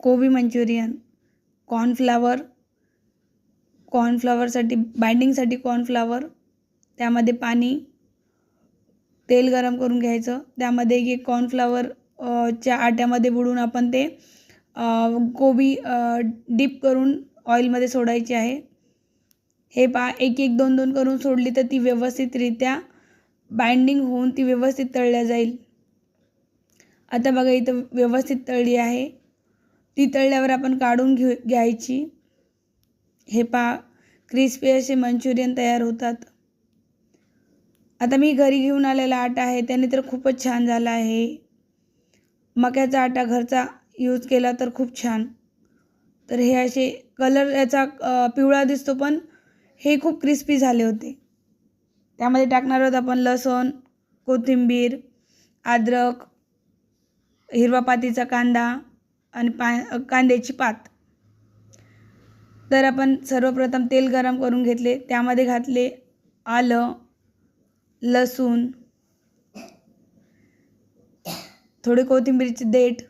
कोबी Manchurian, कॉर्नफ्लॉवरसाठी बाइंडिंगसाठी cornflower, त्यामध्ये पाणी, तेल गरम करून घ्यायचं, त्यामध्ये एक कॉर्नफ्लॉवर च्या आट्यामध्ये बुडवून आपण ते कोबी डीप करून ऑइलमध्ये सोडायची आहे। हे एक एक दोन दोन करून सोडली तर ती व्यवस्थितरित्या बाइंडिंग होऊन ती व्यवस्थित तळल्या जाईल। आता बघा इथं व्यवस्थित तळली आहे। ती तळल्यावर आपण काढून घ्यायची। हे क्रिस्पी असे मंचुरियन तयार होतात। आता मी घरी घेऊन आलेला आटा आहे त्याने तर खूपच छान झाला आहे। मक्याचा आटा घरचा यूज केला तर खूप छान। तर हे असे कलर याचा पिवळा दिसतो पण हे खूप क्रिस्पी झाले होते। त्यामध्ये टाकणार आहोत आपण लसूण, कोथिंबीर, अद्रक, हिरवा पातीचा कांदा आणि कांद्याची पात। तर आपण सर्वप्रथम तेल गरम करून घेतले, त्यामध्ये घातले आलं, लसूण, थोडे कोथिंबीरचे देठ।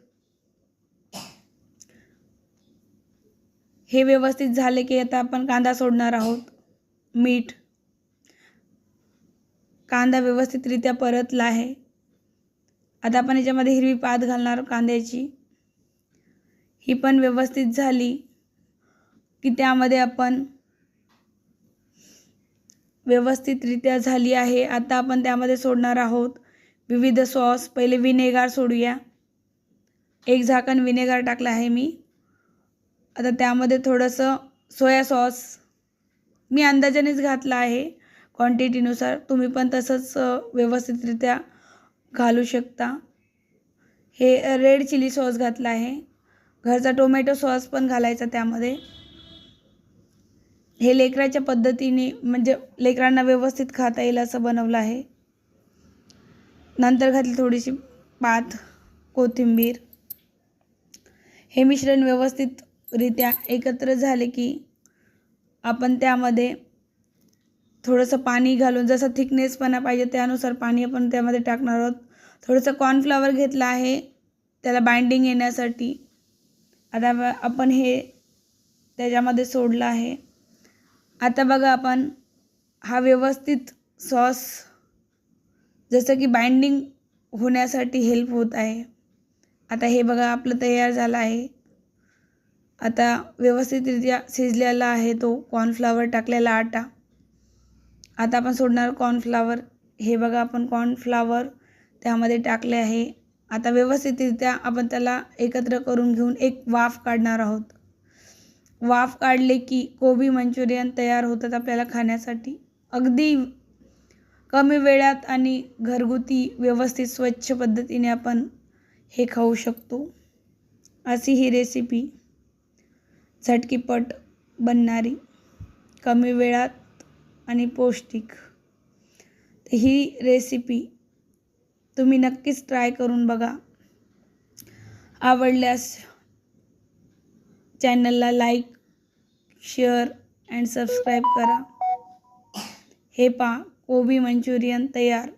हे व्यवस्थित झाले की आता आपण कांदा सोडणार आहोत। मीठ, कांदा व्यवस्थितरित्या परतला आहे। आता आपण याच्यामध्ये हिरवी पात घालणार कांद्याची। ही पण व्यवस्थित झाली की त्यामध्ये आपण व्यवस्थितरित्या झाली आहे। आता आपण त्यामध्ये सोडणार आहोत विविध सॉस। पहिले विनेगर सोडूया। एक झाकण विनेगर टाकला आहे मी। आता त्यामध्ये थोडंसं सोया सॉस मी अंदाजानेच घातला आहे, क्वांटिटीनुसार। तुम्ही पण तसंच व्यवस्थितरित्या घालू शकता। हे रेड चिली सॉस घातला आहे। घरचा टोमॅटो सॉस पण घालायचा त्यामध्ये। हे लेकराच्या पद्धतीने म्हणजे लेकरांना व्यवस्थित खाता येईल असं बनवलं आहे। नंतर घातली थोडीशी पात, कोथिंबीर। हे मिश्रण व्यवस्थितरित्या एकत्र झाले की आपण त्यामध्ये थोडंसं पाणी घालून जसं थिकनेसपणा पाहिजे त्यानुसार पाणी आपण त्यामध्ये टाकणार आहोत। थोडंसं कॉर्नफ्लॉवर घेतलं आहे त्याला बाइंडिंग येण्यासाठी। आता आपण हे त्याच्यामध्ये सोडलं आहे। आता बघा आपण हा व्यवस्थित सॉस जसं की बाइंडिंग होण्यासाठी हेल्प होत आहे। आता हे बघा आपलं तयार झालं आहे। आता व्यवस्थितरित्या शिजलेला आहे तो कॉर्नफ्लॉवर टाकलेला आटा। आता आपण सोडणार कॉर्नफ्लॉवर। हे बघा आपण कॉर्नफ्लॉवर त्यामध्ये टाकले आहे। आता व्यवस्थितरित्या आपण त्याला एकत्र करून घेऊन एक वाफ काढणार आहोत। वाफ काढले की कोबी मंचुरियन तयार होतात आपल्याला खाण्यासाठी। अगदी कमी वेळात आणि घरगुती व्यवस्थित स्वच्छ पद्धतीने आपण हे खाऊ शकतो। अशी ही रेसिपी झटकीपट बनणारी, कमी वेळात आणि पौष्टिक। ही रेसिपी तुम्ही नक्कीच ट्राय करून बघा। आवडल्यास चॅनलला लाईक, शेअर अँड सबस्क्राईब करा। हे कोबी मंचुरियन तयार।